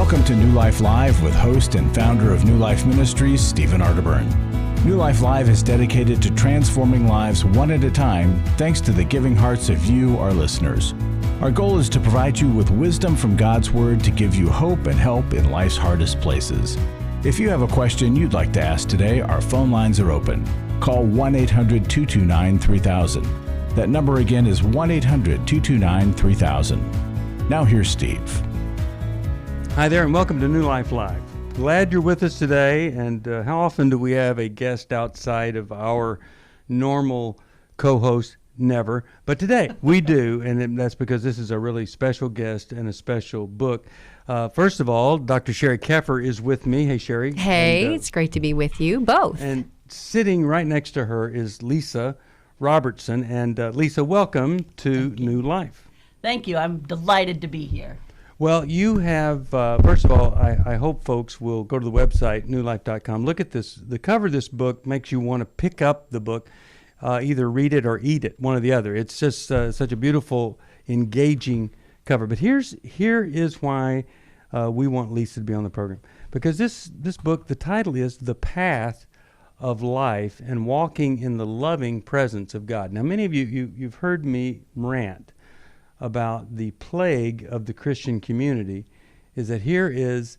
Welcome to New Life Live with host and founder of New Life Ministries, Stephen Arterburn. New Life Live is dedicated to transforming lives one at a time, thanks to the giving hearts of you, our listeners. Our goal is to provide you with wisdom from God's Word to give you hope and help in life's hardest places. If you have a question you'd like to ask today, our phone lines are open. Call 1-800-229-3000. That number again is 1-800-229-3000. Now here's Steve. Hi there, and welcome to New Life Live. Glad you're with us today. And how often do we have a guest outside of our normal co-host? Never. But today we do, and that's because this is a really special guest and a special book. First of all, Dr. Sheri Keffer is with me. Hey, Sheri. Hey, it's great to be with you both. And sitting right next to her is Lisa Robertson. And Lisa, welcome to New Life. Thank you. I'm delighted to be here. Well, you have, first of all, I hope folks will go to the website, newlife.com. Look at this. The cover of this book makes you want to pick up the book, either read it or eat it, one or the other. It's just such a beautiful, engaging cover. But here is why we want Lisa to be on the program. Because this book, the title is The Path of Life and Walking in the Loving Presence of God. Now, many of you've heard me rant about the plague of the Christian community, is that here is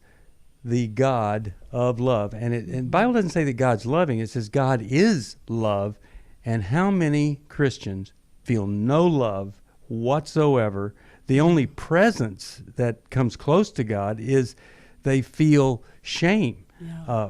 the God of love. And the Bible doesn't say that God's loving, it says God is love. And how many Christians feel no love whatsoever? The only presence that comes close to God is they feel shame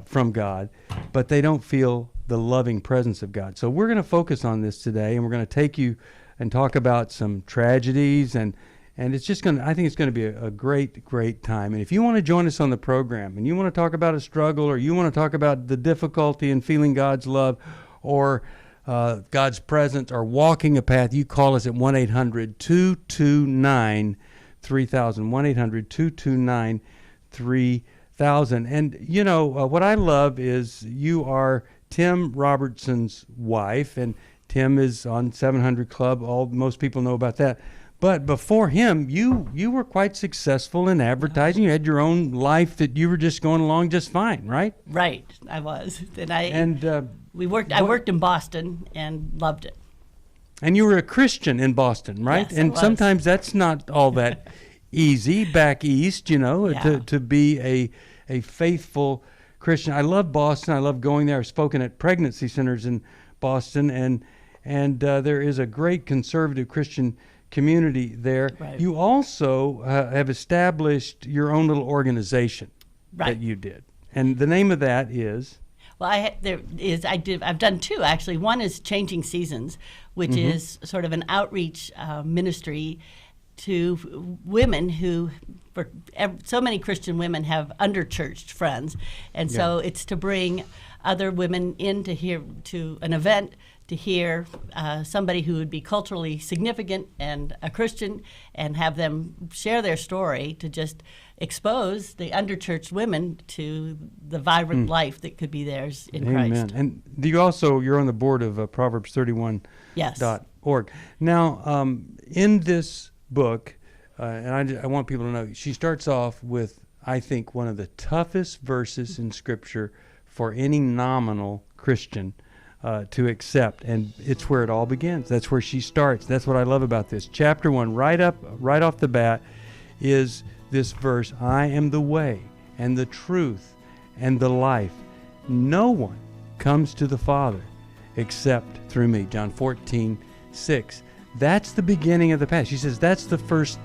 from God, but they don't feel the loving presence of God. So we're going to focus on this today, and we're going to take you and talk about some tragedies, and it's just going to, I think it's going to be a great time. And if you want to join us on the program, and you want to talk about a struggle, or you want to talk about the difficulty in feeling God's love, or God's presence, or walking a path, you call us at 1-800-229-3000, 1-800-229-3000. And, you know, what I love is you are Tim Robertson's wife, and Tim is on 700 Club. Most people know about that. But before him, you were quite successful in advertising. You had your own life that you were just going along just fine, right? Right, I was. I worked in Boston and loved it. And you were a Christian in Boston, right? Yes, and sometimes that's not all that easy back east, you know, to be a faithful Christian. I love Boston. I love going there. I've spoken at pregnancy centers in Boston, and there is a great conservative Christian community there. Right. You also have established your own little organization that you did, and the name of that is. Well, I've done two actually. One is Changing Seasons, which is sort of an outreach ministry to women who, so many Christian women have underchurched friends, and so it's to bring other women in to an event to hear somebody who would be culturally significant and a Christian, and have them share their story to just expose the underchurched women to the vibrant life that could be theirs in Christ. And you're on the board of Proverbs 31.org. Yes. Now, in this book, and I want people to know, she starts off with, I think, one of the toughest verses in Scripture for any nominal Christian to accept, and it's where it all begins. That's where she starts. That's what I love about this. Chapter 1, right off the bat, is this verse: I am the way and the truth and the life. No one comes to the Father except through me. John 14:6. That's the beginning of the path. She says that's the first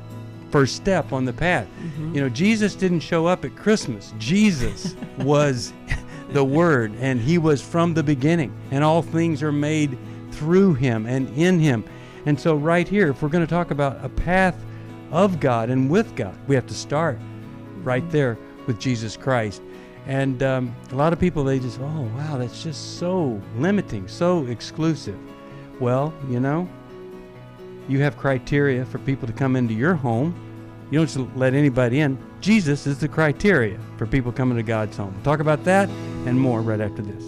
step on the path. You know, Jesus didn't show up at Christmas. Jesus was the Word, and He was from the beginning, and all things are made through Him and in Him. And so right here, if we're going to talk about a path of God and with God, we have to start right there with Jesus Christ. And a lot of people, they just, oh, wow, that's just so limiting, so exclusive. Well, you know, you have criteria for people to come into your home. You don't just let anybody in. Jesus is the criteria for people coming to God's home. We'll talk about that and more right after this.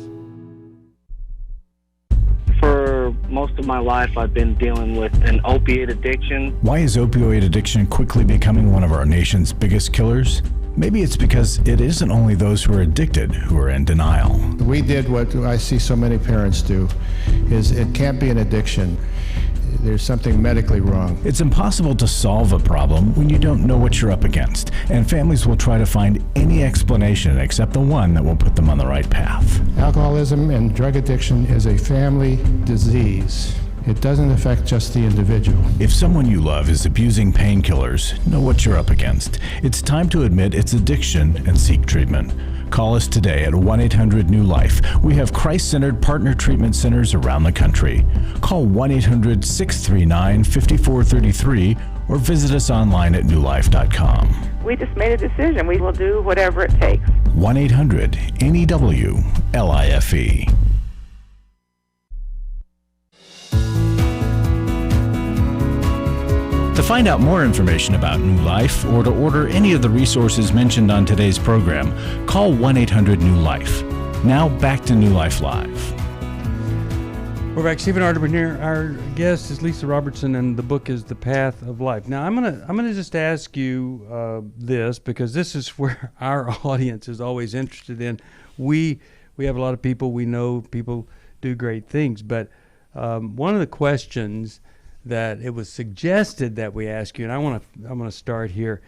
For most of my life, I've been dealing with an opiate addiction. Why is opioid addiction quickly becoming one of our nation's biggest killers? Maybe it's because it isn't only those who are addicted who are in denial. We did what I see so many parents do, is it can't be an addiction. There's something medically wrong. It's impossible to solve a problem when you don't know what you're up against, and families will try to find any explanation except the one that will put them on the right path. Alcoholism and drug addiction is a family disease. It doesn't affect just the individual. If someone you love is abusing painkillers, know what you're up against. It's time to admit it's addiction and seek treatment. Call us today at 1-800-NEW-LIFE. We have Christ-centered partner treatment centers around the country. Call 1-800-639-5433 or visit us online at newlife.com. We just made a decision. We will do whatever it takes. 1-800-NEW-LIFE. To find out more information about New Life or to order any of the resources mentioned on today's program, call 1-800-NEW-LIFE. Now back to New Life Live. We're back. Stephen Arterburn here. Our guest is Lisa Robertson, and the book is The Path of Life. Now, I'm gonna just ask you this, because this is where our audience is always interested in. We have a lot of people, we know people do great things, but one of the questions that it was suggested that we ask you, and I'm gonna start here.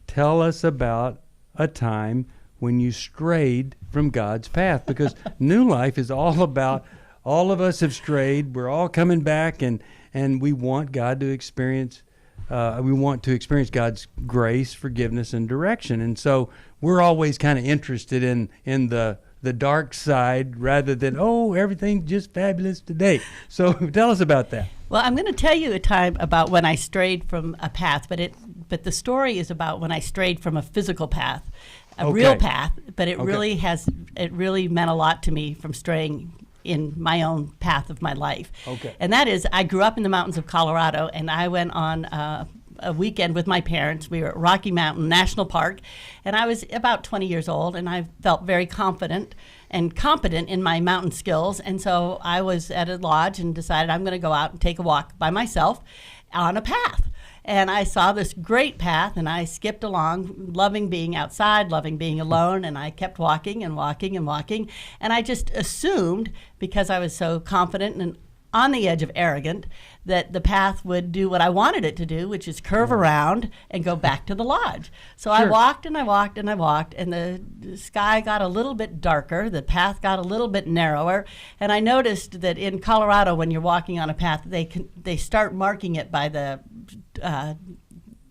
Tell us about a time when you strayed from God's path, because New Life is all about all of us have strayed. We're all coming back, and we want God to experience. We want to experience God's grace, forgiveness, and direction. And so we're always kind of interested in the dark side rather than, everything's just fabulous today. So tell us about that. Well, I'm going to tell you a time about when I strayed from a path, but the story is about when I strayed from a physical path, a real path. But it really meant a lot to me from straying in my own path of my life. Okay. And that is, I grew up in the mountains of Colorado, and I went on a weekend with my parents. We were at Rocky Mountain National Park, and I was about 20 years old, and I felt very confident and competent in my mountain skills. And so I was at a lodge and decided I'm going to go out and take a walk by myself on a path. And I saw this great path, and I skipped along, loving being outside, loving being alone, and I kept walking and walking and walking. And I just assumed, because I was so confident and on the edge of arrogant, that the path would do what I wanted it to do, which is curve around and go back to the lodge. So I walked and I walked and I walked, and the sky got a little bit darker, the path got a little bit narrower, and I noticed that in Colorado, when you're walking on a path, they start marking it by the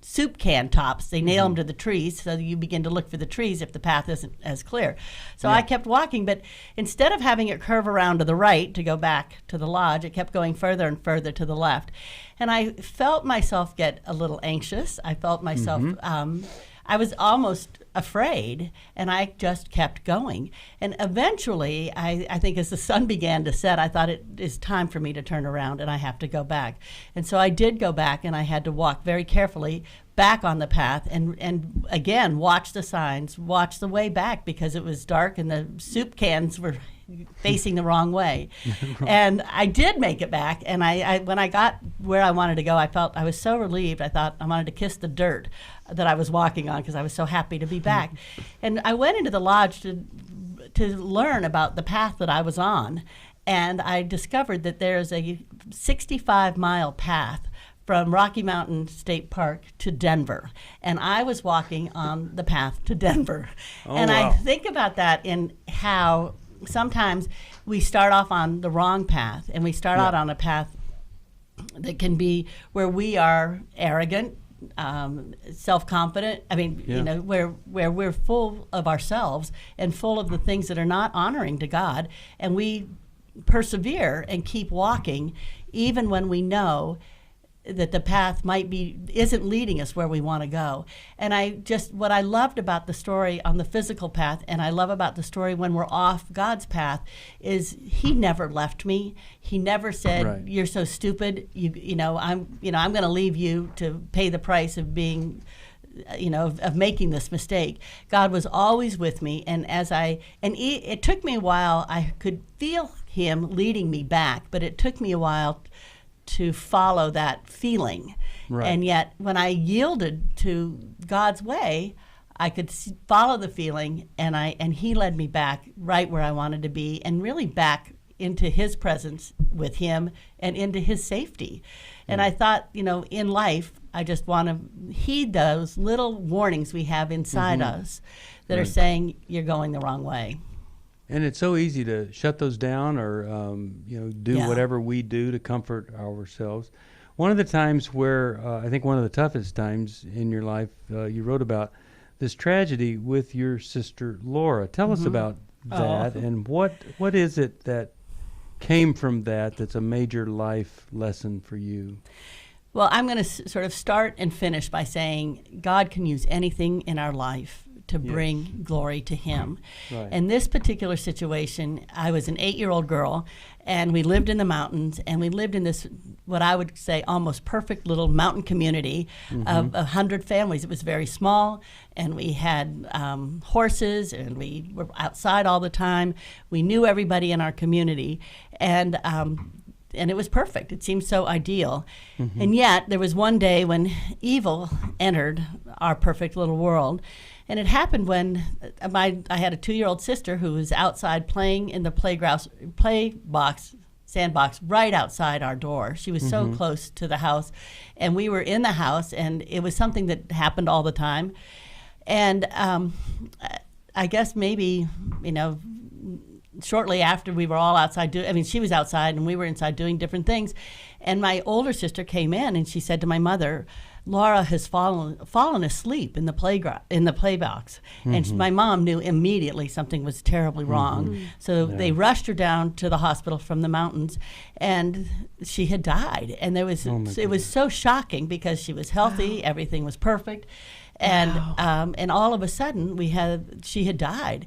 soup can tops. They nail them to the trees, so you begin to look for the trees if the path isn't as clear. So I kept walking, but instead of having it curve around to the right to go back to the lodge, it kept going further and further to the left. And I felt myself get a little anxious. I felt myself, I was almost afraid, and I just kept going. And eventually, I think as the sun began to set, I thought it is time for me to turn around and I have to go back. And so I did go back, and I had to walk very carefully back on the path and again, watch the signs, watch the way back, because it was dark and the soup cans were facing the wrong way. And I did make it back, and I when I got where I wanted to go, I was so relieved. I thought I wanted to kiss the dirt that I was walking on, because I was so happy to be back. And I went into the lodge to learn about the path that I was on, and I discovered that there's a 65-mile path from Rocky Mountain State Park to Denver. And I was walking on the path to Denver. I think about that in how sometimes we start off on the wrong path, and we start out on a path that can be where we are arrogant, self-confident. I mean, where we're full of ourselves and full of the things that are not honoring to God, and we persevere and keep walking even when we know that the path isn't leading us where we want to go. And what I loved about the story on the physical path, and I love about the story when we're off God's path, is He never left me. He never said, "You're so stupid. I'm going to leave you to pay the price of being." Of making this mistake. God was always with me, and it took me a while. I could feel Him leading me back, but it took me a while to follow that feeling. And yet, when I yielded to God's way, I could follow the feeling, and he led me back right where I wanted to be, and really back into his presence with him and into his safety. And I thought, in life, I just want to heed those little warnings we have inside us that are saying you're going the wrong way. And it's so easy to shut those down or, do whatever we do to comfort ourselves. One of the times where I think one of the toughest times in your life, you wrote about this tragedy with your sister Laura. Tell us about that, and what is it that came from that's a major life lesson for you? Well, I'm going to sort of start and finish by saying God can use anything in our life to bring glory to him. Right. In this particular situation, I was an 8-year-old girl, and we lived in the mountains, and we lived in this, what I would say, almost perfect little mountain community of 100 families. It was very small, and we had horses, and we were outside all the time. We knew everybody in our community, and it was perfect. It seemed so ideal. And yet, there was one day when evil entered our perfect little world. And it happened when I had a 2-year-old sister who was outside playing in the sandbox right outside our door. She was so close to the house, and we were in the house, and it was something that happened all the time. And I guess maybe, shortly after we were all outside she was outside and we were inside doing different things. And my older sister came in and she said to my mother, Laura has fallen asleep in the playbox. And my mom knew immediately something was terribly wrong. So they rushed her down to the hospital from the mountains, and she had died. And it was so shocking because she was healthy, everything was perfect, and all of a sudden she had died.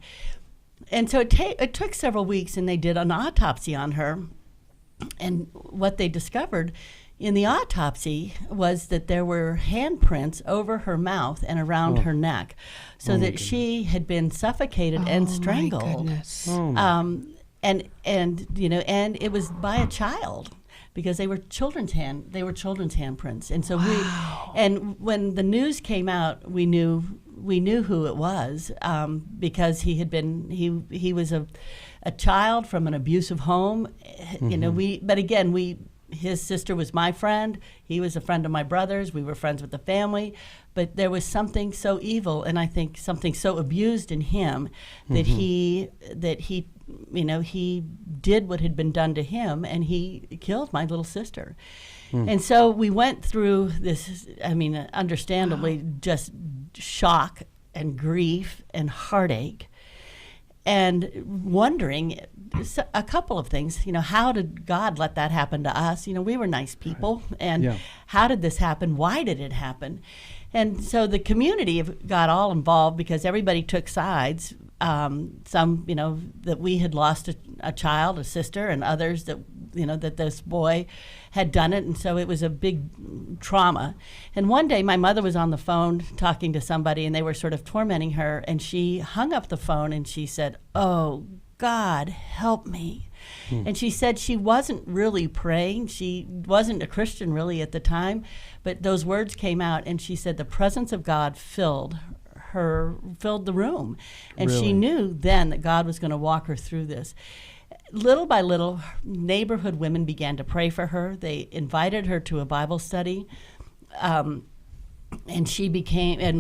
And so it took several weeks, and they did an autopsy on her. And what they discovered in the autopsy was that there were handprints over her mouth and around her neck, so that she had been suffocated and strangled. My goodness. And it was by a child, because they were children's handprints. And so and when the news came out, we knew who it was, because he was a child from an abusive home. His sister was my friend. He was a friend of my brother's. We were friends with the family. But there was something so evil, and I think something so abused in him that he did what had been done to him, and he killed my little sister. And so we went through this, understandably, just shock and grief and heartache, and wondering a couple of things. How did God let that happen to us? We were nice people, and how did this happen? Why did it happen? And so the community got all involved because everybody took sides. Some, that we had lost a child, a sister, and others that, that this boy had done it. And so it was a big trauma. And one day my mother was on the phone talking to somebody, and they were sort of tormenting her. And she hung up the phone and she said, "Oh, God, help me." And she said she wasn't really praying. She wasn't a Christian really at the time, but those words came out, and she said the presence of God filled the room. And she knew then that God was going to walk her through this. Little by little, neighborhood women began to pray for her. They invited her to a Bible study. And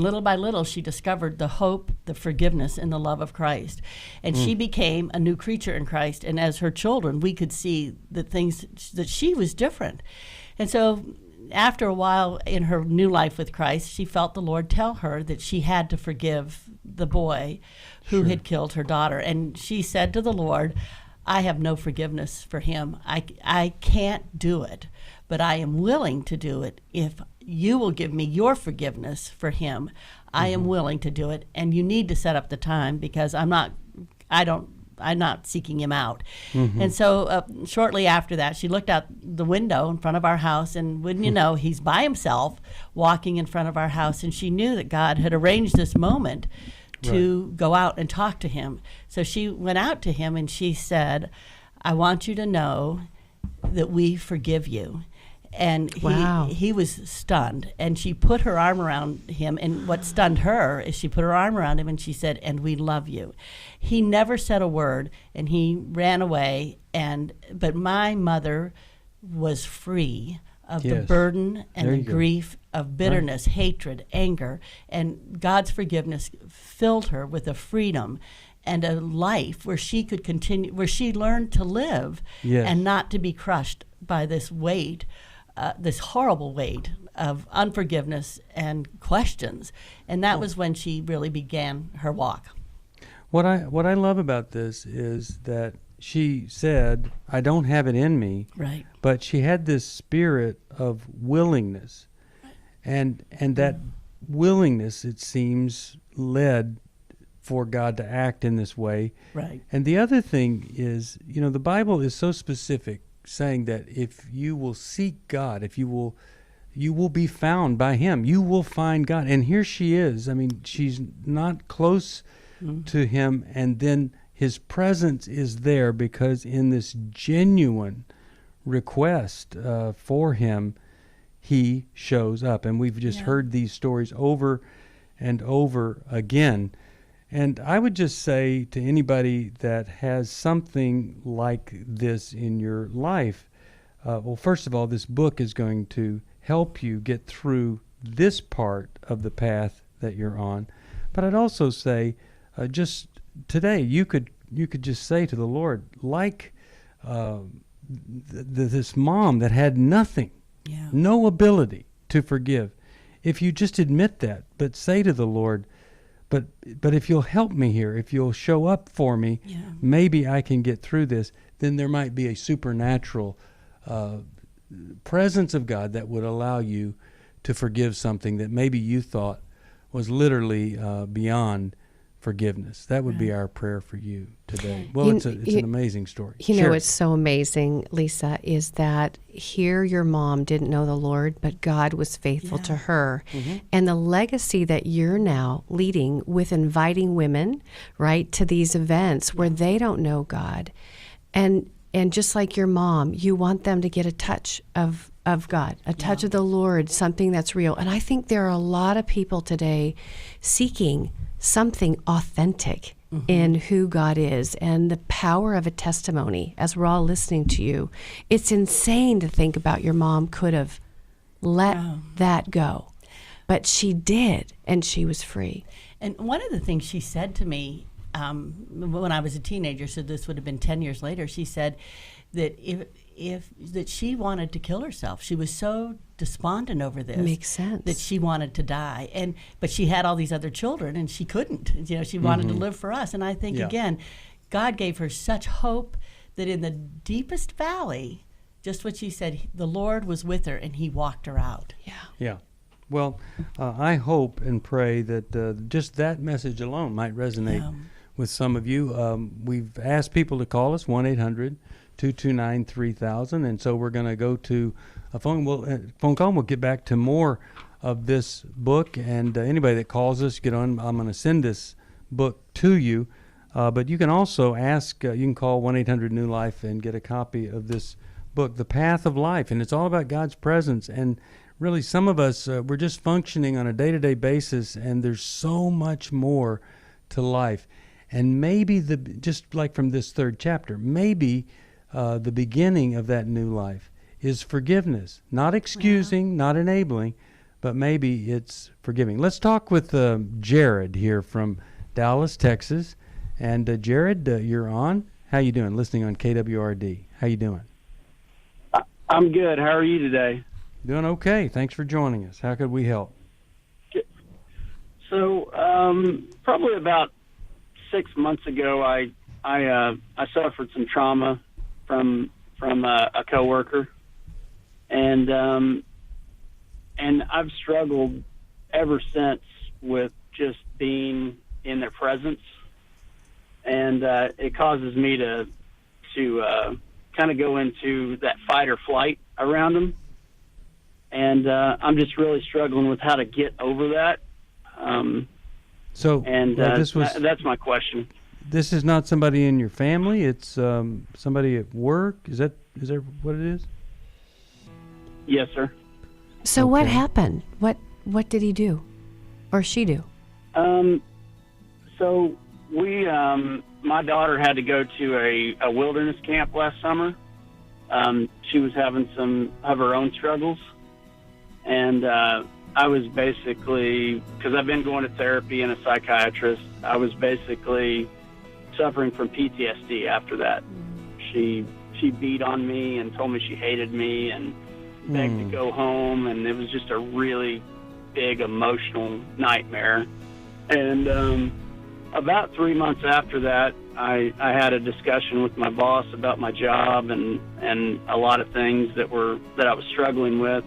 little by little, she discovered the hope, the forgiveness, and the love of Christ. And she became a new creature in Christ. And as her children, we could see the things that she was different. And so after a while in her new life with Christ, she felt the Lord tell her that she had to forgive the boy who had killed her daughter. And she said to the Lord, "I have no forgiveness for him. I can't do it, but I am willing to do it if you will give me your forgiveness for him. I am willing to do it, and you need to set up the time because I'm not seeking him out." And so shortly after that, she looked out the window in front of our house, and wouldn't you know, he's by himself walking in front of our house, and she knew that God had arranged this moment to go out and talk to him. So she went out to him and she said, "I want you to know that we forgive you." And Wow. he was stunned. And she put her arm around him. And what stunned her is she put her arm around him and she said, "And we love you." He never said a word, and he ran away. But my mother was free of the Yes. burden and There the you go. grief of bitterness, hatred, anger. And God's forgiveness filled her with a freedom and a life where she could continue, where she learned to live Yes. and not to be crushed by this weight, this horrible weight of unforgiveness and questions. And that was when she really began her walk. What I love about this is that she said, "I don't have it in me," Right. but she had this spirit of willingness, and that willingness, it seems, led for God to act in this way. Right. And the other thing is, the Bible is so specific, saying that if you will seek God, if you will be found by Him, you will find God. And here she is. I mean, she's not close to Him, and then His presence is there because in this genuine request for Him, He shows up. And we've just heard these stories over and over again. And I would just say to anybody that has something like this in your life, well, first of all, this book is going to help you get through this part of the path that you're on. But I'd also say, just today, you could just say to the Lord, like this mom that had nothing, no ability to forgive. If you just admit that, but say to the Lord, but if you'll help me here, if you'll show up for me, maybe I can get through this, then there might be a supernatural presence of God that would allow you to forgive something that maybe you thought was literally beyond forgiveness. That would be our prayer for you today. Well, it's an amazing story. Know, it's so amazing, Lisa, is that here your mom didn't know the Lord, but God was faithful to her. And the legacy that you're now leading with inviting women, right, to these events where they don't know God. And just like your mom, you want them to get a touch of God, a touch of the Lord, something that's real. And I think there are a lot of people today seeking something authentic in who God is and the power of a testimony. As we're all listening to you, it's insane to think about your mom could have let that go, but she did, and she was free. And one of the things she said to me when I was a teenager, so this would have been 10 years later, she said that that she wanted to kill herself. She was so despondent over this. Makes sense. That she wanted to die. But she had all these other children, and she couldn't. She wanted to live for us. And I think, again, God gave her such hope that in the deepest valley, just what she said, the Lord was with her, and He walked her out. Yeah. Well, I hope and pray that just that message alone might resonate with some of you. We've asked people to call us, 1-800-229-3000, and so we're going to go to a phone call. We'll get back to more of this book, and anybody that calls us, get on. I'm going to send this book to you, but you can also ask. You can call 1-800-NEW-LIFE and get a copy of this book, The Path of Life, and it's all about God's presence. And really, some of us, we're just functioning on a day-to-day basis, and there's so much more to life. And maybe, just like from this third chapter, maybe the beginning of that new life is forgiveness. Not excusing, not enabling, but maybe it's forgiving. Let's talk with Jared here from Dallas, Texas. And Jared, you're on. How you doing? Listening on KWRD. How you doing? I'm good. How are you today? Doing okay. Thanks for joining us. How could we help? So, probably about 6 months ago, I suffered some trauma from a coworker, and I've struggled ever since with just being in their presence, and it causes me to kind of go into that fight or flight around them. And I'm just really struggling with how to get over that. That's my question. This is not somebody in your family. It's somebody at work. Is that what it is? Yes, sir. So what happened? What did he do, or she do? So we, my daughter had to go to a wilderness camp last summer. She was having some of her own struggles, and I was basically, because I've been going to therapy and a psychiatrist, I was basically suffering from PTSD after that. She beat on me and told me she hated me and begged to go home, and it was just a really big emotional nightmare. And about 3 months after that, I had a discussion with my boss about my job and a lot of things that I was struggling with,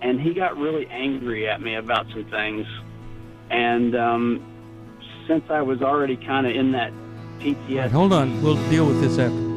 and he got really angry at me about some things. And since I was already kind of in that PTSD... Right, hold on, we'll deal with this after.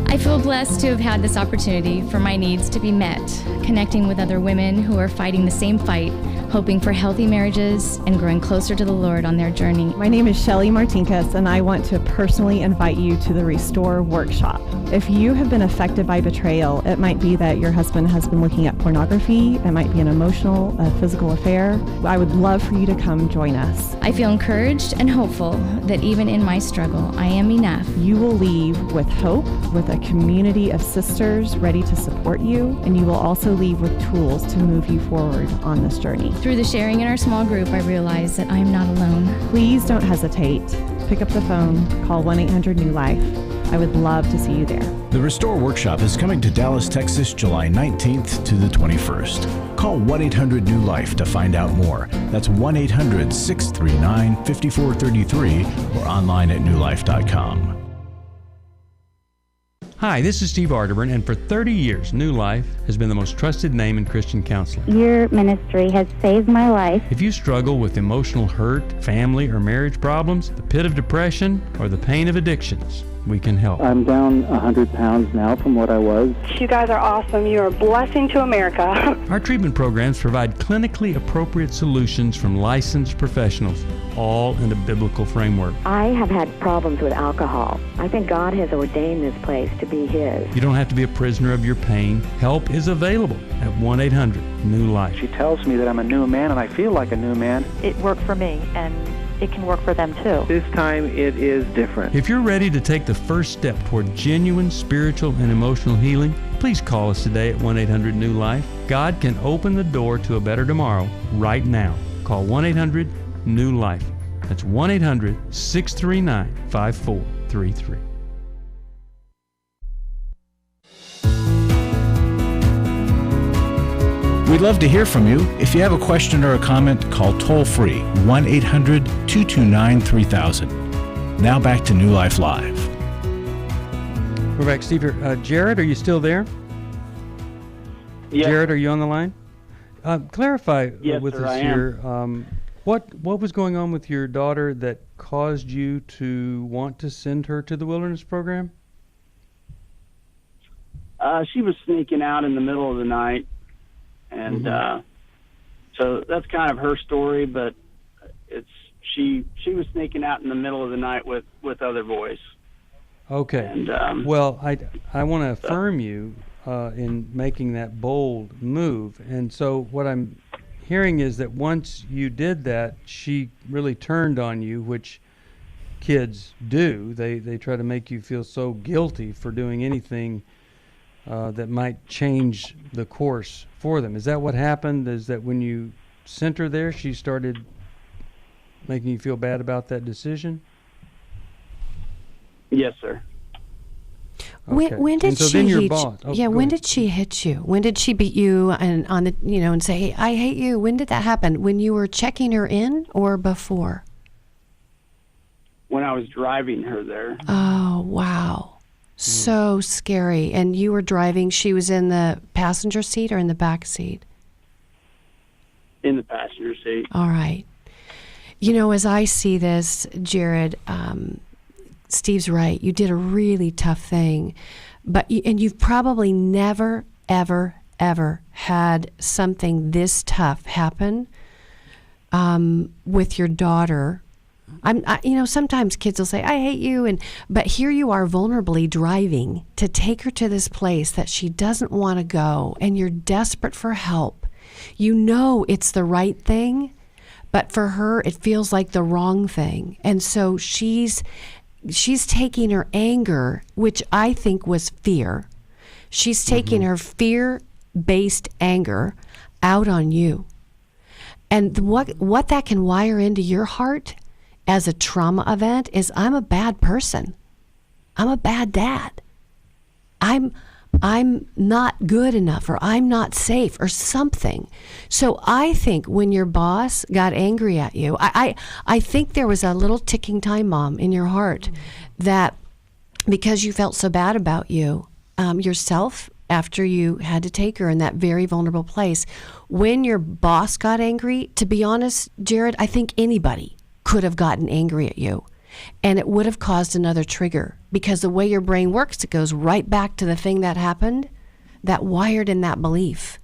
I feel blessed to have had this opportunity for my needs to be met, connecting with other women who are fighting the same fight, hoping for healthy marriages and growing closer to the Lord on their journey. My name is Sheri Martinkus, and I want to personally invite you to the Restore Workshop. If you have been affected by betrayal, it might be that your husband has been looking at pornography, it might be an emotional, physical affair. I would love for you to come join us. I feel encouraged and hopeful that even in my struggle, I am enough. You will leave with hope, with a community of sisters ready to support you, and you will also leave with tools to move you forward on this journey. Through the sharing in our small group, I realize that I am not alone. Please don't hesitate. Pick up the phone, call 1-800-NEW-LIFE. I would love to see you there. The Restore Workshop is coming to Dallas, Texas, July 19th to the 21st. Call 1-800-NEW-LIFE to find out more. That's 1-800-639-5433 or online at newlife.com. Hi, this is Steve Arterburn, and for 30 years, New Life has been the most trusted name in Christian counseling. Your ministry has saved my life. If you struggle with emotional hurt, family or marriage problems, the pit of depression, or the pain of addictions, we can help. I'm down 100 pounds now from what I was. You guys are awesome. You're a blessing to America. Our treatment programs provide clinically appropriate solutions from licensed professionals, all in a biblical framework. I have had problems with alcohol. I think God has ordained this place to be His. You don't have to be a prisoner of your pain. Help is available at 1-800-NEW-LIFE. She tells me that I'm a new man, and I feel like a new man. It worked for me, and it can work for them too. This time it is different. If you're ready to take the first step toward genuine spiritual and emotional healing, please call us today at 1-800-NEW-LIFE. God can open the door to a better tomorrow right now. Call 1-800-NEW-LIFE. That's 1-800-639-5433. We'd love to hear from you. If you have a question or a comment, call toll-free 1-800-229-3000. Now back to New Life Live. We're back, Steve. Jared, are you still there? Yes. Jared, are you on the line? Clarify with sir, us I here. What was going on with your daughter that caused you to want to send her to the wilderness program? She was sneaking out in the middle of the night. And so that's kind of her story, but she was sneaking out in the middle of the night with other boys. Okay. And, well, I want to affirm you in making that bold move. And so what I'm hearing is that once you did that, she really turned on you, which kids do. They try to make you feel so guilty for doing anything that might change the course for them. Is that what happened? Is that when you sent her there, she started making you feel bad about that decision? Yes, sir. Okay. When did so she then your hit boss, you? Yeah, when did she hit you? When did she beat you and on the and say, "Hey, I hate you"? When did that happen? When you were checking her in or before? When I was driving her there. Oh, wow. So scary. And you were driving, she was in the passenger seat or in the back seat? In the passenger seat. All right. As I see this, Jared, Steve's right. You did a really tough thing. And you've probably never, ever, ever had something this tough happen with your daughter Sometimes kids will say, I hate you. But here you are vulnerably driving to take her to this place that she doesn't want to go. And you're desperate for help. You know it's the right thing, but for her, it feels like the wrong thing. And so she's taking her anger, which I think was fear. She's taking her fear-based anger out on you. And what that can wire into your heart as a trauma event is, I'm a bad person. I'm a bad dad. I'm not good enough, or I'm not safe, or something. So I think when your boss got angry at you, I think there was a little ticking time bomb in your heart that, because you felt so bad about yourself after you had to take her in that very vulnerable place. When your boss got angry, to be honest, Jared, I think anybody could have gotten angry at you. And it would have caused another trigger, because the way your brain works, it goes right back to the thing that happened, that wired in that belief.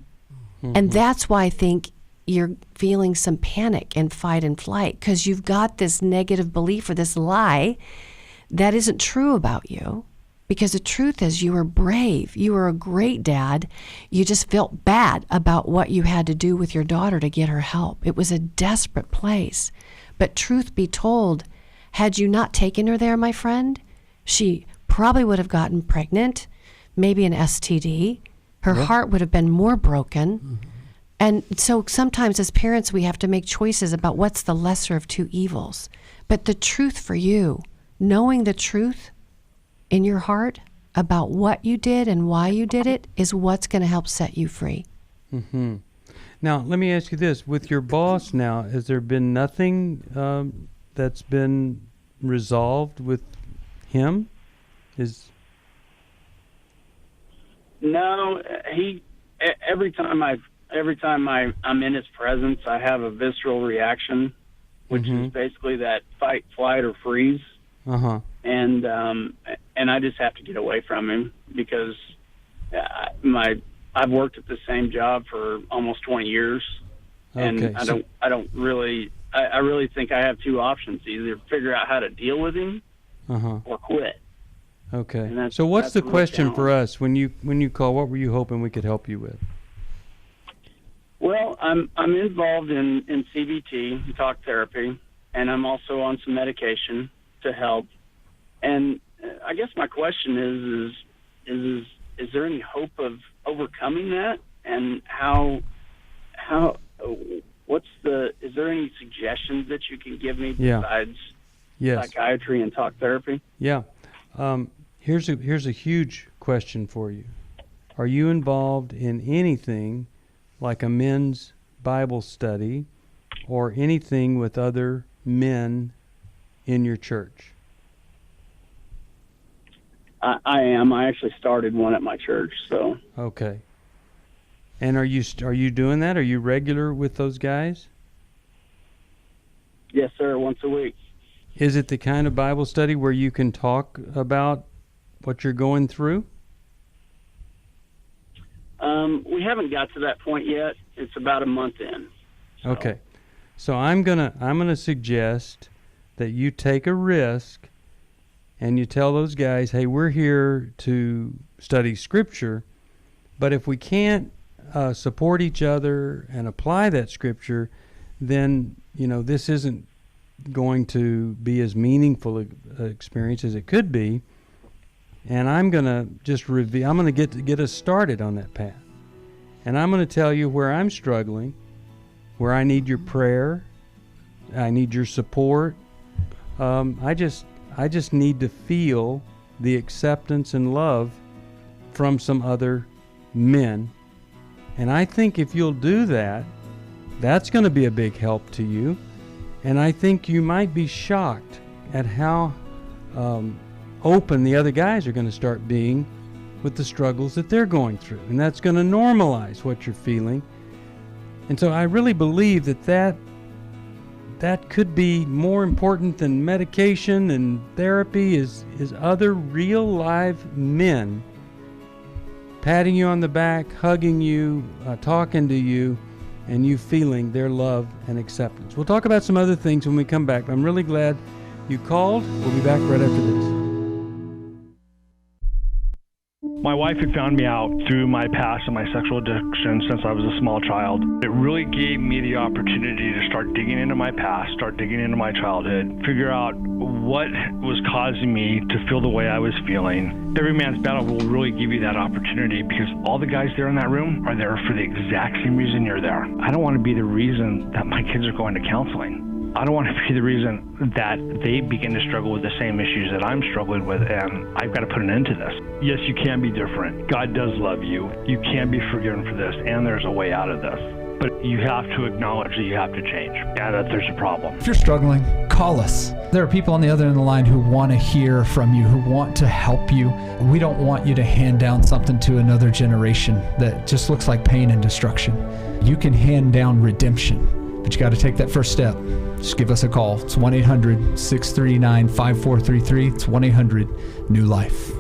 And that's why I think you're feeling some panic and fight and flight, because you've got this negative belief or this lie that isn't true about you. Because the truth is, you were brave. You were a great dad. You just felt bad about what you had to do with your daughter to get her help. It was a desperate place. But truth be told, had you not taken her there, my friend, she probably would have gotten pregnant, maybe an STD. Her heart would have been more broken. And so sometimes as parents, we have to make choices about what's the lesser of two evils. But the truth for you, knowing the truth in your heart about what you did and why you did it, is what's going to help set you free. Now, let me ask you this. With your boss now, has there been nothing that's been resolved with him? No, every time I'm in his presence, I have a visceral reaction, which is basically that fight, flight, or freeze. And I just have to get away from him, because I've worked at the same job for almost 20 years, and I really think I have two options: either figure out how to deal with him or quit. Okay. So what's the question for us when you call? What were you hoping we could help you with? Well, I'm involved in CBT, talk therapy, and I'm also on some medication to help. And I guess my question is there any hope of overcoming that? And is there any suggestions that you can give me besides psychiatry and talk therapy? Yeah. Here's a huge question for you. Are you involved in anything like a men's Bible study or anything with other men in your church? I am. I actually started one at my church. So. Okay. And are you doing that? Are you regular with those guys? Yes, sir. Once a week. Is it the kind of Bible study where you can talk about what you're going through? We haven't got to that point yet. It's about a month in. So. Okay. So I'm gonna suggest that you take a risk and you tell those guys, hey, we're here to study Scripture, but if we can't support each other and apply that Scripture, then, this isn't going to be as meaningful an experience as it could be. And I'm going to just I'm going to get us started on that path. And I'm going to tell you where I'm struggling, where I need your prayer, I need your support. I just need to feel the acceptance and love from some other men. And I think if you'll do that, that's going to be a big help to you. And I think you might be shocked at how open the other guys are going to start being with the struggles that they're going through. And that's going to normalize what you're feeling. And so I really believe that could be more important than medication and therapy is other real live men patting you on the back, hugging you, talking to you, and you feeling their love and acceptance. We'll talk about some other things when we come back. I'm really glad you called. We'll be back right after this. My wife had found me out through my past and my sexual addiction since I was a small child. It really gave me the opportunity to start digging into my past, start digging into my childhood, figure out what was causing me to feel the way I was feeling. Every Man's Battle will really give you that opportunity because all the guys there in that room are there for the exact same reason you're there. I don't want to be the reason that my kids are going to counseling. I don't want to be the reason that they begin to struggle with the same issues that I'm struggling with, and I've got to put an end to this. Yes, you can be different. God does love you. You can be forgiven for this, and there's a way out of this. But you have to acknowledge that you have to change and that there's a problem. If you're struggling, call us. There are people on the other end of the line who want to hear from you, who want to help you. We don't want you to hand down something to another generation that just looks like pain and destruction. You can hand down redemption, but you got to take that first step. Just give us a call. It's 1-800-639-5433. It's 1-800-NEW-LIFE.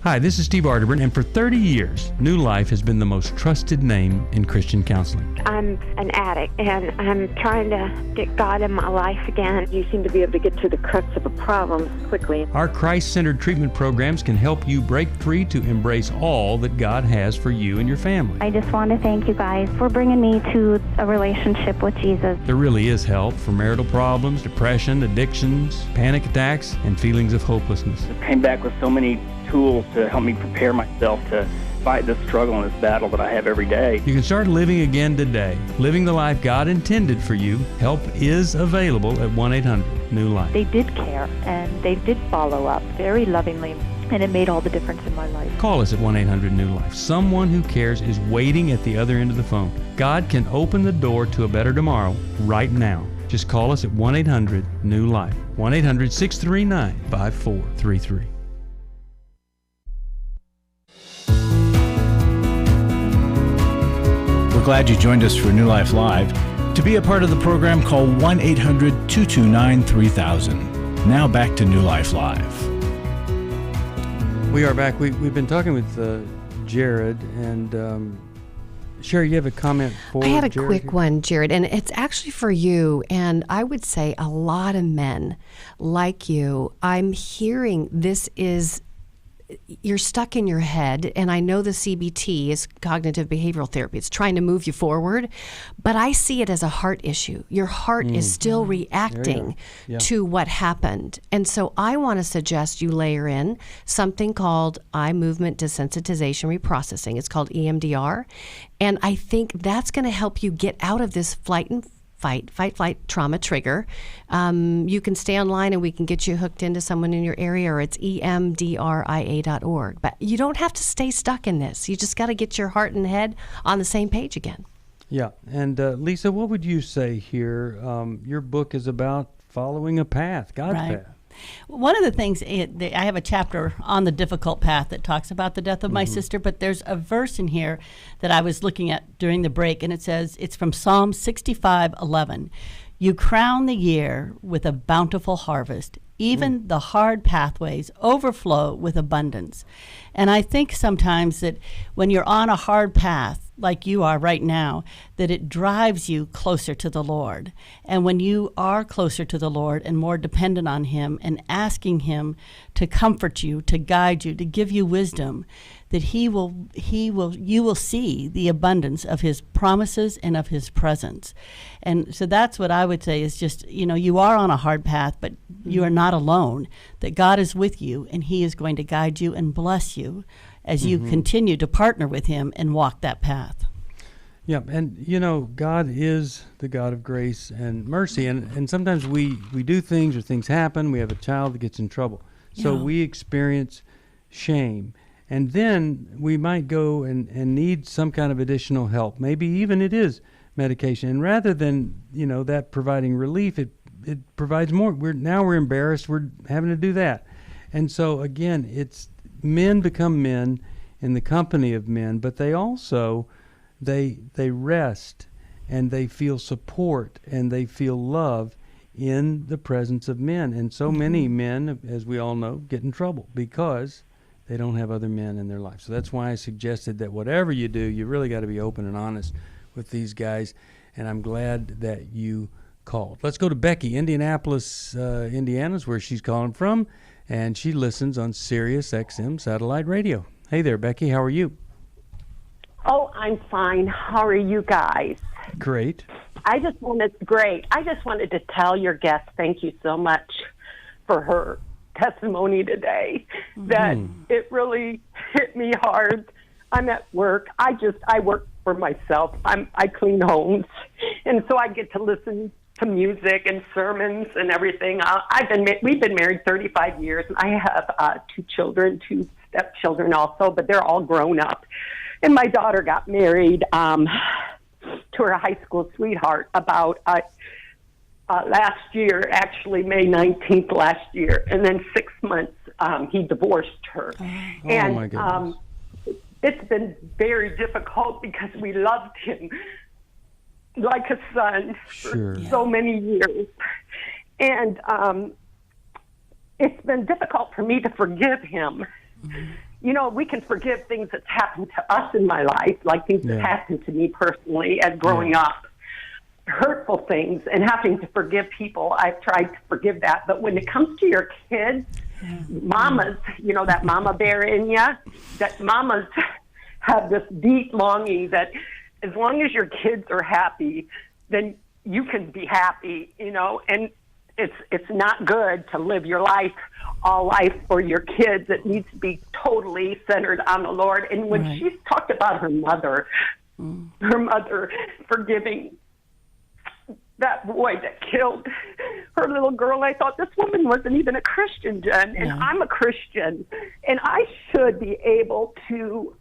Hi, this is Steve Arterburn, and for 30 years, New Life has been the most trusted name in Christian counseling. I'm an addict, and I'm trying to get God in my life again. You seem to be able to get to the crux of a problem quickly. Our Christ-centered treatment programs can help you break free to embrace all that God has for you and your family. I just want to thank you guys for bringing me to a relationship with Jesus. There really is help for marital problems, depression, addictions, panic attacks, and feelings of hopelessness. I came back with so many tools to help me prepare myself to fight this struggle and this battle that I have every day. You can start living again today, living the life God intended for you. Help is available at 1-800-NEW-LIFE. They did care, and they did follow up very lovingly, and it made all the difference in my life. Call us at 1-800-NEW-LIFE. Someone who cares is waiting at the other end of the phone. God can open the door to a better tomorrow right now. Just call us at 1-800-NEW-LIFE. 1-800-639-5433. We're glad you joined us for New Life Live. To be a part of the program, call 1-800-229-3000. Now back to New Life Live. We are back. We've been talking with Jared, and Sheri, you have a comment for I had a Jared quick here? one, Jared, and it's actually for you. And I would say a lot of men like you, I'm hearing this is, you're stuck in your head, and I know the CBT is cognitive behavioral therapy. It's trying to move you forward, but I see it as a heart issue. Your heart is still reacting to what happened. And so I want to suggest you layer in something called eye movement desensitization reprocessing. It's called EMDR. And I think that's going to help you get out of this fight, flight, trauma trigger. You can stay online and we can get you hooked into someone in your area, or it's emdria.org. But you don't have to stay stuck in this. You just got to get your heart and head on the same page again. Yeah. And Lisa, what would you say here? Your book is about following a path, God's path. One of the things, I have a chapter on the difficult path that talks about the death of my sister, but there's a verse in here that I was looking at during the break, and it says, it's from Psalm 65:11. You crown the year with a bountiful harvest. Even the hard pathways overflow with abundance. And I think sometimes that when you're on a hard path, like you are right now, that it drives you closer to the Lord. And when you are closer to the Lord and more dependent on Him and asking Him to comfort you, to guide you, to give you wisdom, that you will see the abundance of His promises and of His presence. And so that's what I would say is just, you are on a hard path, but you are not alone, that God is with you and He is going to guide you and bless you as you continue to partner with Him and walk that path. Yeah, and God is the God of grace and mercy, and sometimes we do things or things happen, we have a child that gets in trouble. So we experience shame. And then we might go and need some kind of additional help. Maybe even it is medication. And rather than, that providing relief, it provides more. We're embarrassed. We're having to do that. And so, again, it's men become men in the company of men, but they also, they rest and they feel support and they feel love in the presence of men. And so many men, as we all know, get in trouble because they don't have other men in their life. So that's why I suggested that whatever you do, you really got to be open and honest with these guys, and I'm glad that you called. Let's go to Becky, Indianapolis, Indiana is where she's calling from, and she listens on Sirius XM satellite radio. Hey there, Becky. How are you? Oh, I'm fine. How are you guys? Great. I just wanted to tell your guest thank you so much for her testimony today. That it really hit me hard. I'm at work. I work for myself. I clean homes, and so I get to listen to music and sermons and everything. We've been married 35 years, and I have 2 children, 2 stepchildren also, but they're all grown up. And my daughter got married to her high school sweetheart about last year, actually May 19th last year. And then 6 months, he divorced her. And my goodness. It's been very difficult because we loved him like a son for so many years. And it's been difficult for me to forgive him. You know, we can forgive things that's happened to us in my life, like things that happened to me personally as growing up, hurtful things, and having to forgive people. I've tried to forgive that. But when it comes to your kids, mamas, you know, that mama bear in you, that mamas have this deep longing that as long as your kids are happy, then you can be happy, you know, and it's not good to live your life, all life for your kids. It needs to be totally centered on the Lord. And when she talked about her mother forgiving that boy that killed her little girl, I thought, this woman wasn't even a Christian, Jen, and I'm a Christian, and I should be able to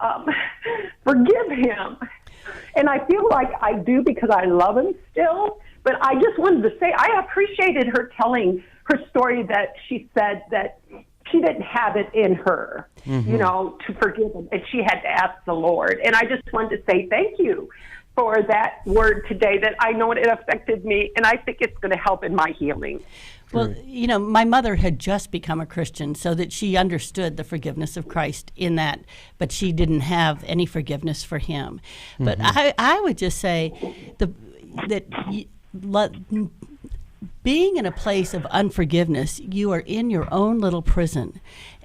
forgive him. And I feel like I do because I love him still. But I just wanted to say I appreciated her telling her story, that she said that she didn't have it in her, you know, to forgive him, and she had to ask the Lord. And I just wanted to say thank you for that word today, that I know it affected me, and I think it's going to help in my healing. Well, you know, my mother had just become a Christian, so that she understood the forgiveness of Christ in that, but she didn't have any forgiveness for him. But I would just say being in a place of unforgiveness, you are in your own little prison,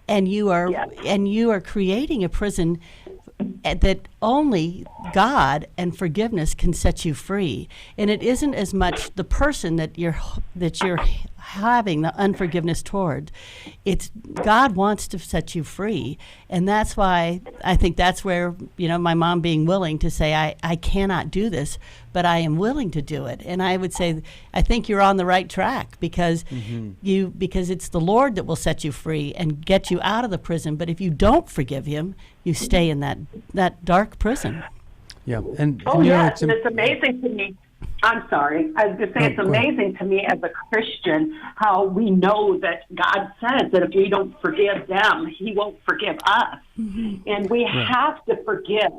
and you are creating a prison that only God and forgiveness can set you free. And it isn't as much the person that you're having the unforgiveness toward. It's God wants to set you free. And that's why I think that's where, you know, my mom being willing to say, I cannot do this, but I am willing to do it. And I would say, I think you're on the right track, because because it's the Lord that will set you free and get you out of the prison. But if you don't forgive him, you stay in that dark prison. Yeah. And yes, and it's amazing to me. I'm sorry. I was going to say it's amazing to me as a Christian how we know that God says that if we don't forgive them, he won't forgive us. And we have to forgive.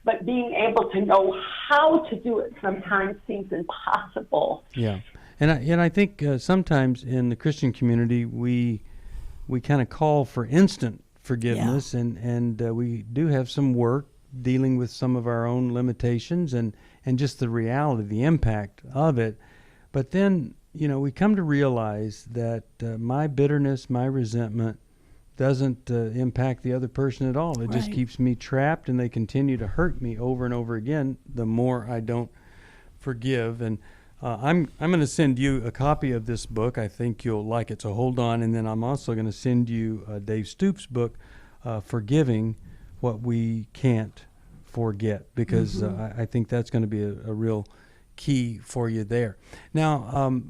But being able to know how to do it sometimes seems impossible. Yeah. And I think sometimes in the Christian community, we kind of call for instant forgiveness, and we do have some work dealing with some of our own limitations and just the reality, the impact of it. But then, you know, we come to realize that my bitterness, my resentment doesn't impact the other person at all. It just keeps me trapped, and they continue to hurt me over and over again the more I don't forgive. And I'm going to send you a copy of this book. I think you'll like it, so hold on. And then I'm also going to send you Dave Stoops' book, Forgiving What We Can't Forget, because I think that's going to be a real key for you there. Now,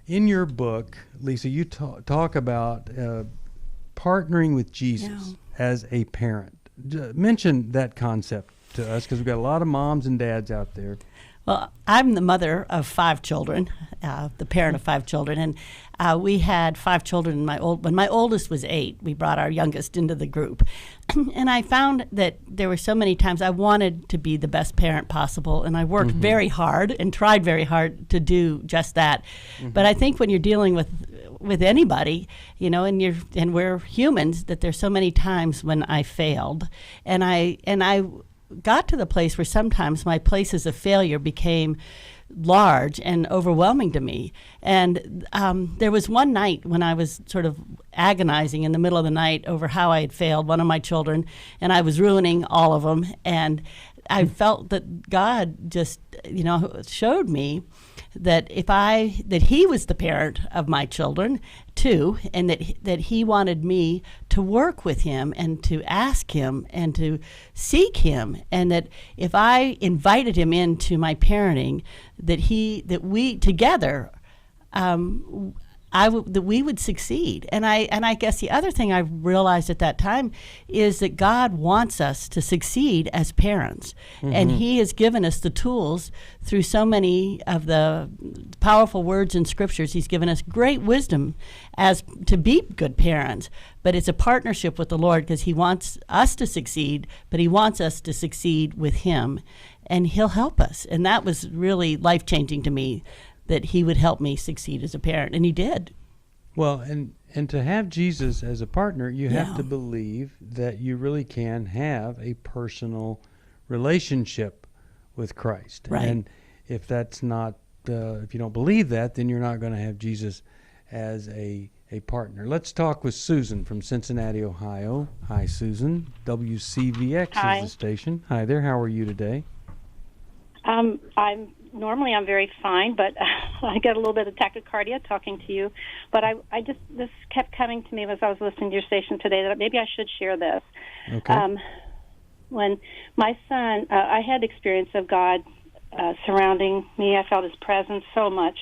in your book, Lisa, you talk about partnering with Jesus as a parent. Mention that concept to us, because we've got a lot of moms and dads out there. Well, I'm the mother of 5 children, the parent of 5 children, and we had 5 children when my oldest was 8. We brought our youngest into the group, and I found that there were so many times I wanted to be the best parent possible, and I worked very hard and tried very hard to do just that. But I think when you're dealing with anybody, you know, and we're humans, that there's so many times when I failed, and I got to the place where sometimes my places of failure became large and overwhelming to me. And there was one night when I was sort of agonizing in the middle of the night over how I had failed one of my children, and I was ruining all of them. And I felt that God just, showed me that that He was the parent of my children too, and that He wanted me to work with Him and to ask Him and to seek Him, and that if I invited Him into my parenting, that we together, that we would succeed. And I guess the other thing I realized at that time is that God wants us to succeed as parents. Mm-hmm. And He has given us the tools through so many of the powerful words in scriptures. He's given us great wisdom as to be good parents. But it's a partnership with the Lord, because He wants us to succeed, but He wants us to succeed with Him. And He'll help us. And that was really life-changing to me, that He would help me succeed as a parent, and He did. Well, and to have Jesus as a partner, you have to believe that you really can have a personal relationship with Christ. Right. And if that's not, if you don't believe that, then you're not going to have Jesus as a partner. Let's talk with Susan from Cincinnati, Ohio. Hi, Susan. WCVX Hi. is the station. Hi there. How are you today? I'm very fine, but I got a little bit of tachycardia talking to you. But this kept coming to me as I was listening to your station today, that maybe I should share this. Okay. When my son, I had experience of God surrounding me. I felt His presence so much.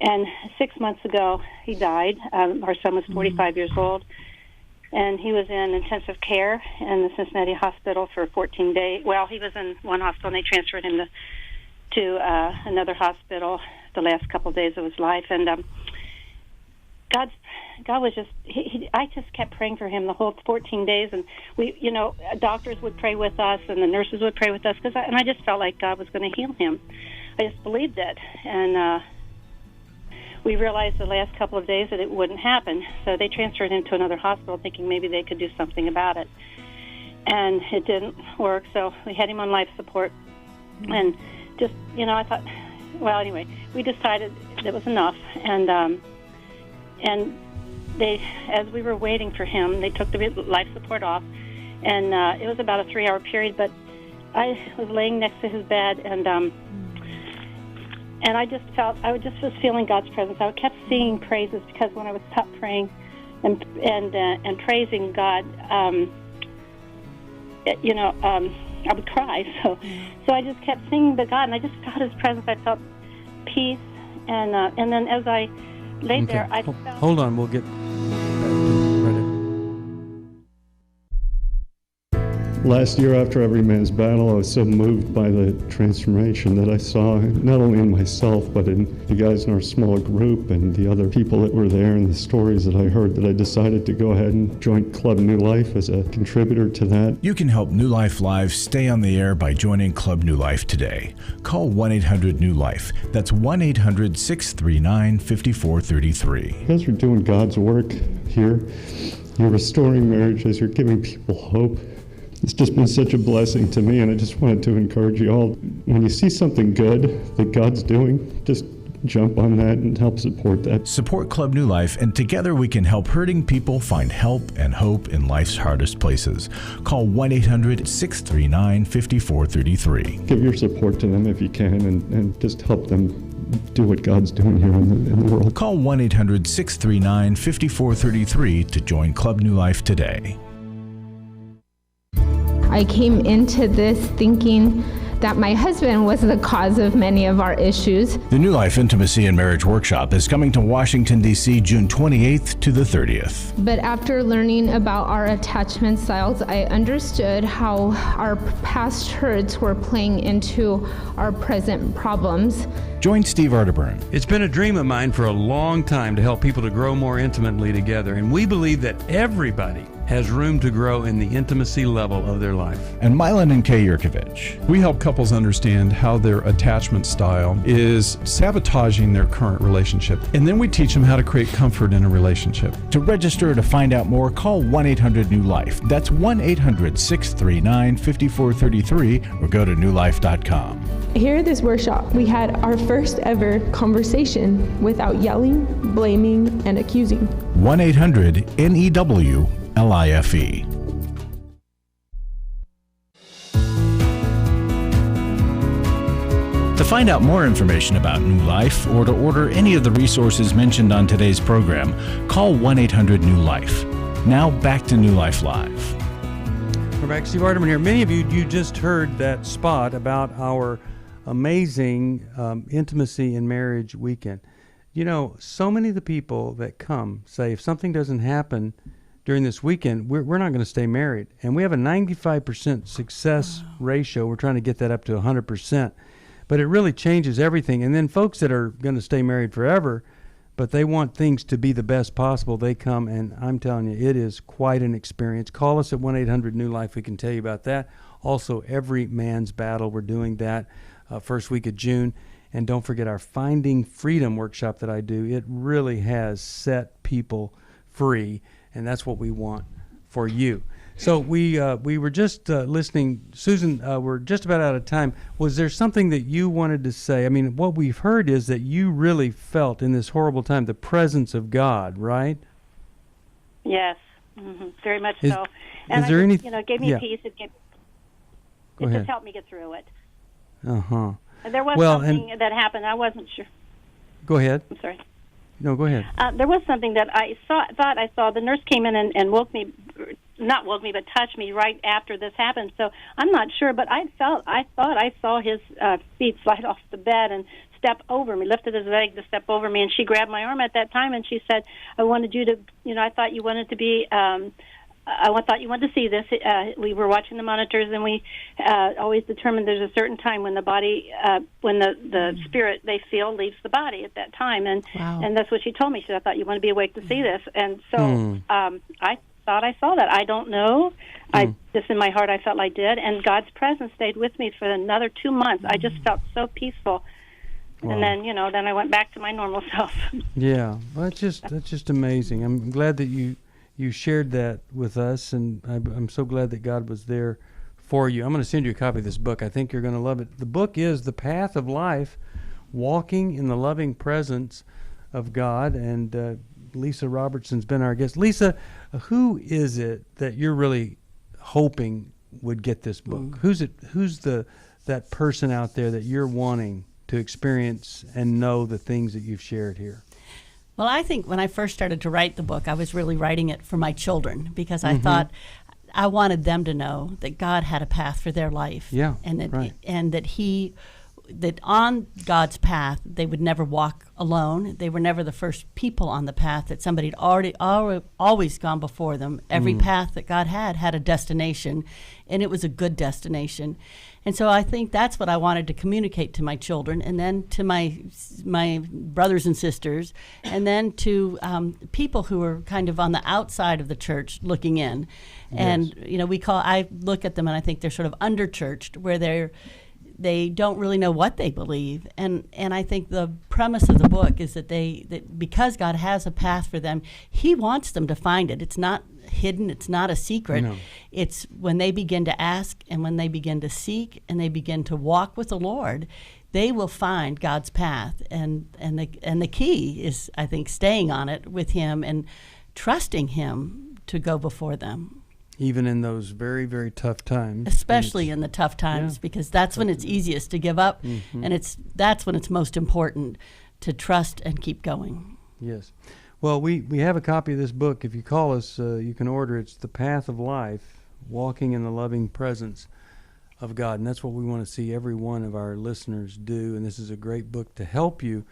And 6 months ago, he died. Our son was 45 years old, and he was in intensive care in the Cincinnati hospital for 14 days. Well, he was in one hospital, and they transferred him to another hospital the last couple of days of his life. And God was just, I just kept praying for him the whole 14 days. And we, doctors would pray with us, and the nurses would pray with us, and I just felt like God was going to heal him. I just believed it. And we realized the last couple of days that it wouldn't happen. So they transferred him to another hospital, thinking maybe they could do something about it. And it didn't work, so we had him on life support. And just, I thought, well, anyway, we decided it was enough. And they, as we were waiting for him, they took the life support off. And it was about a 3-hour period, but I was laying next to his bed, and I just felt, I just was feeling God's presence. I kept singing praises, because when I would stop praying and praising God, I would cry. So I just kept singing to God, and I just felt His presence. I felt peace, and then as I laid there, I felt... Hold on, we'll get... Last year, after Every Man's Battle, I was so moved by the transformation that I saw, not only in myself, but in the guys in our small group and the other people that were there and the stories that I heard, that I decided to go ahead and join Club New Life as a contributor to that. You can help New Life Live stay on the air by joining Club New Life today. Call 1-800-NEW-LIFE. That's 1-800-639-5433. You guys are doing God's work here. You're restoring marriages. You're giving people hope. It's just been such a blessing to me, and I just wanted to encourage you all, when you see something good that God's doing, just jump on that and help support that. Support Club New Life, and together we can help hurting people find help and hope in life's hardest places. Call 1-800-639-5433. Give your support to them if you can, and just help them do what God's doing here in the world. Call 1-800-639-5433 to join Club New Life today. I came into this thinking that my husband was the cause of many of our issues. The New Life Intimacy and Marriage Workshop is coming to Washington, D.C. June 28th to the 30th. But after learning about our attachment styles, I understood how our past hurts were playing into our present problems. Join Steve Arterburn. It's been a dream of mine for a long time to help people to grow more intimately together, and we believe that everybody has room to grow in the intimacy level of their life. And Milan and Kay Yurkovich. We help couples understand how their attachment style is sabotaging their current relationship. And then we teach them how to create comfort in a relationship. To register or to find out more, call 1-800-NEW-LIFE. That's 1-800-639-5433 or go to newlife.com. Here at this workshop, we had our first ever conversation without yelling, blaming, and accusing. 1-800-NEW-LIFE. To find out more information about New Life or to order any of the resources mentioned on today's program, call 1-800-NEW-LIFE. Now back to New Life Live. We're back. Steve Arterburn here. Many of you just heard that spot about our amazing intimacy and marriage weekend. You know, so many of the people that come say if something doesn't happen during this weekend, we're not going to stay married. And we have a 95% success ratio. We're trying to get that up to 100%. But it really changes everything. And then folks that are going to stay married forever, but they want things to be the best possible, they come, and I'm telling you, it is quite an experience. Call us at 1-800-NEW-LIFE. We can tell you about that. Also, Every Man's Battle, we're doing that first week of June. And don't forget our Finding Freedom workshop that I do. It really has set people free, and that's what we want for you. So we were just listening. Susan, we're just about out of time. Was there something that you wanted to say? I mean, what we've heard is that you really felt in this horrible time the presence of God, right? Yes, very much so. And is there any? It gave me peace. It just helped me get through it. Uh-huh. And there was something that happened. I wasn't sure. Go ahead. I'm sorry. No, go ahead. There was something that I thought I saw. The nurse came in and woke me, not woke me, but touched me right after this happened. So I'm not sure, but I thought I saw his feet slide off the bed and step over me, lifted his leg to step over me, and she grabbed my arm at that time and she said, "I wanted you to, I thought you wanted to be." I thought you wanted to see this. We were watching the monitors, and we always determined there's a certain time when the body, when the spirit they feel leaves the body at that time, and that's what she told me. She said, "I thought you want to be awake to see this," and so I thought I saw that. I don't know. I just in my heart I felt I did, and God's presence stayed with me for another 2 months. I just felt so peaceful. Wow. And then then I went back to my normal self. Yeah, well, that's just amazing. I'm glad that you shared that with us, and I'm so glad that God was there for you. I'm going to send you a copy of this book. I think you're going to love it. The book is The Path of Life, Walking in the Loving Presence of God, and Lisa Robertson's been our guest. Lisa, who is it that you're really hoping would get this book? Who's that person out there that you're wanting to experience and know the things that you've shared here? Well, I think when I first started to write the book, I was really writing it for my children because I thought I wanted them to know that God had a path for their life. Yeah, and that on God's path, they would never walk alone. They were never the first people on the path, that somebody had always gone before them. Every path that God had a destination, and it was a good destination. And so I think that's what I wanted to communicate to my children, and then to my brothers and sisters, and then to people who are kind of on the outside of the church looking in. And I look at them and I think they're sort of under-churched, where they don't really know what they believe. And I think the premise of the book is that that because God has a path for them, He wants them to find it. It's not hidden. It's not a secret. No. It's when they begin to ask and when they begin to seek and they begin to walk with the Lord, they will find God's path. And the key is, I think, staying on it with Him and trusting Him to go before them. Even in those very, very tough times. Especially in the tough times, because that's when it's easiest to give up, and that's when it's most important to trust and keep going. Yes. Well, we have a copy of this book. If you call us, you can order it. It's The Path of Life, Walking in the Loving Presence of God. And that's what we want to see every one of our listeners do. And this is a great book to help you.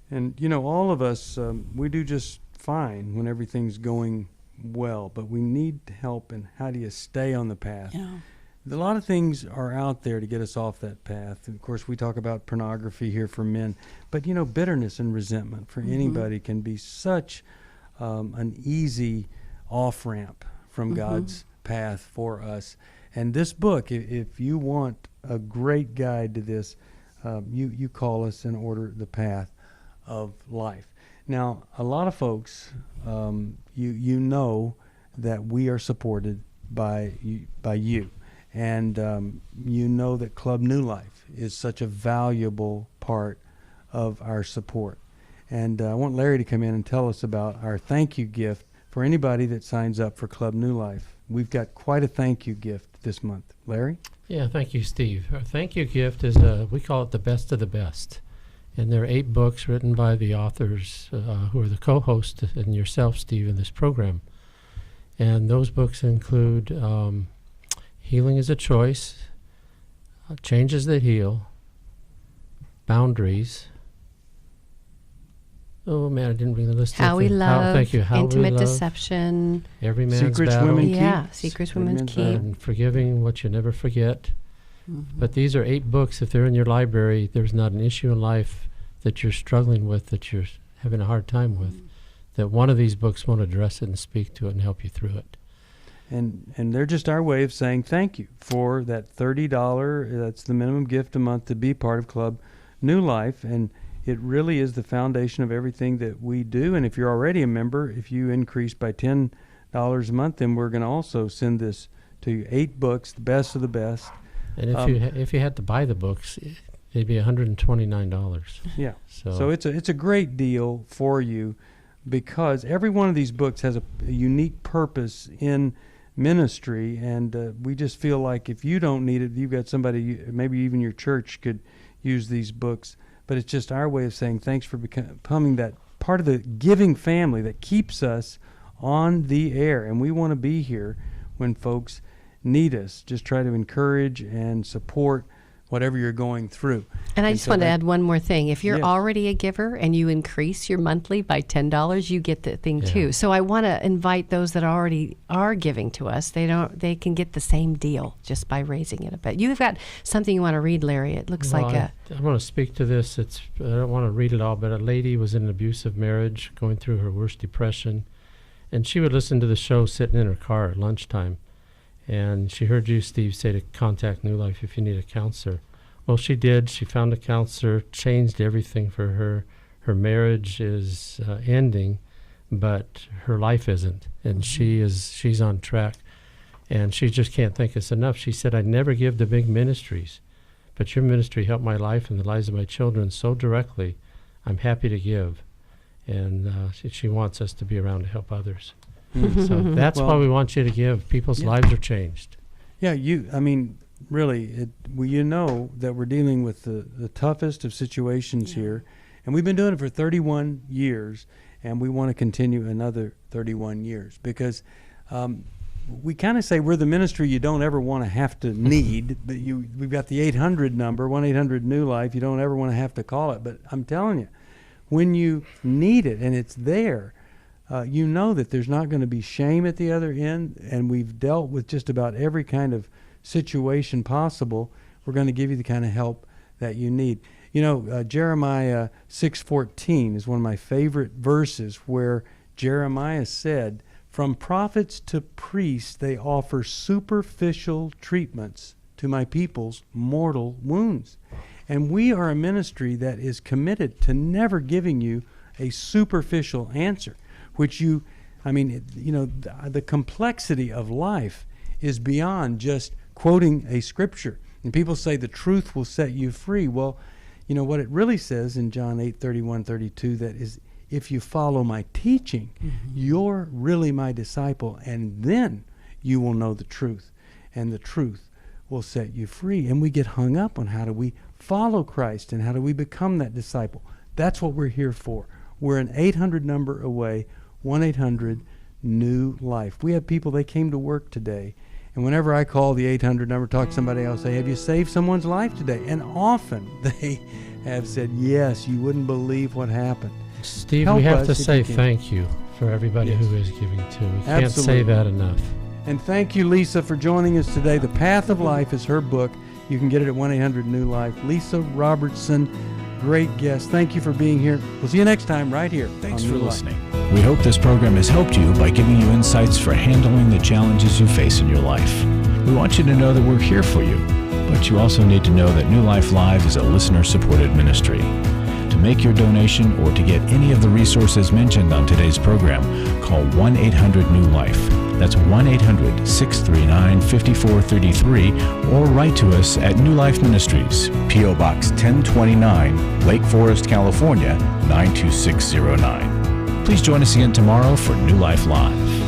And, all of us, we do just fine when everything's going well, but we need help. And how do you stay on the path? Yeah. A lot of things are out there to get us off that path. And of course, we talk about pornography here for men, but bitterness and resentment for anybody can be such an easy off-ramp from God's path for us. And this book, if you want a great guide to this, you call us and order The Path of Life. Now, a lot of folks, you know that we are supported by you. And you know that Club New Life is such a valuable part of our support. And I want Larry to come in and tell us about our thank you gift for anybody that signs up for Club New Life. We've got quite a thank you gift this month. Larry? Yeah, thank you, Steve. Our thank you gift is, we call it the best of the best. And there are 8 books written by the authors who are the co-hosts and yourself, Steve, in this program. And those books include Healing is a Choice, Changes That Heal, Boundaries. Oh, man, I didn't bring the list. How We Love, thank you. How Intimate We Love, Deception. Every Man's Secrets Battle. Women Keep. Yeah, Secrets Women Keep. And Forgiving What You Never Forget. But these are 8 books. If they're in your library, there's not an issue in life that you're struggling with, that you're having a hard time with, that one of these books won't address it and speak to it and help you through it. And they're just our way of saying thank you for that $30, that's the minimum gift a month to be part of Club New Life. And it really is the foundation of everything that we do. And if you're already a member, if you increase by $10 a month, then we're going to also send this to you. 8 books, the best of the best. And if you had to buy the books, it'd be $129. Yeah. So it's a great deal for you, because every one of these books has a unique purpose in ministry, and we just feel like if you don't need it, you've got somebody, maybe even your church could use these books. But it's just our way of saying thanks for becoming that part of the giving family that keeps us on the air. And we want to be here when folks need us. Just try to encourage and support whatever you're going through. And I just want to add one more thing. If you're already a giver and you increase your monthly by $10, you get the thing too. So I want to invite those that already are giving to us. They can get the same deal just by raising it a bit. You've got something you want to read, Larry. It looks like I want to speak to this. I don't want to read it all, but a lady was in an abusive marriage, going through her worst depression, and she would listen to the show sitting in her car at lunchtime. And she heard you, Steve, say to contact New Life if you need a counselor. Well, she did. She found a counselor, changed everything for her. Her marriage is ending, but her life isn't. And she's on track. And she just can't think it's enough. She said, I never give to big ministries, but your ministry helped my life and the lives of my children so directly. I'm happy to give. And she wants us to be around to help others. So that's why we want you to give. People's lives are changed. Yeah, really, you know that we're dealing with the toughest of situations here. And we've been doing it for 31 years, and we want to continue another 31 years because we kind of say we're the ministry you don't ever want to have to need. But we've got the 800 number, 1-800-NEW-LIFE. You don't ever want to have to call it. But I'm telling you, when you need it and it's there, you know that there's not going to be shame at the other end, and we've dealt with just about every kind of situation possible. We're going to give you the kind of help that you need. You know, Jeremiah 6:14 is one of my favorite verses, where Jeremiah said, from prophets to priests they offer superficial treatments to my people's mortal wounds. And we are a ministry that is committed to never giving you a superficial answer. The complexity of life is beyond just quoting a scripture. And people say the truth will set you free. Well, you know what it really says in John 8:31-32, that is, if you follow my teaching, you're really my disciple, and then you will know the truth, and the truth will set you free. And we get hung up on how do we follow Christ and how do we become that disciple. That's what we're here for. We're an 800 number away, 1-800-NEW-LIFE. We have people, they came to work today, and whenever I call the 800 number, talk to somebody else, say, have you saved someone's life today? And often they have said, yes, you wouldn't believe what happened. Steve, we have to say thank you for everybody who is giving too. We can't say that enough. And thank you, Lisa, for joining us today. The Path of Life is her book. You can get it at 1-800-NEW-LIFE. Lisa Robertson, great guest. Thank you for being here. We'll see you next time right here. Thanks for listening. We hope this program has helped you by giving you insights for handling the challenges you face in your life. We want you to know that we're here for you, but you also need to know that New Life Live is a listener-supported ministry. To make your donation or to get any of the resources mentioned on today's program, call 1-800-NEW-LIFE. That's 1-800-639-5433, or write to us at New Life Ministries, P.O. Box 1029, Lake Forest, California, 92609. Please join us again tomorrow for New Life Live.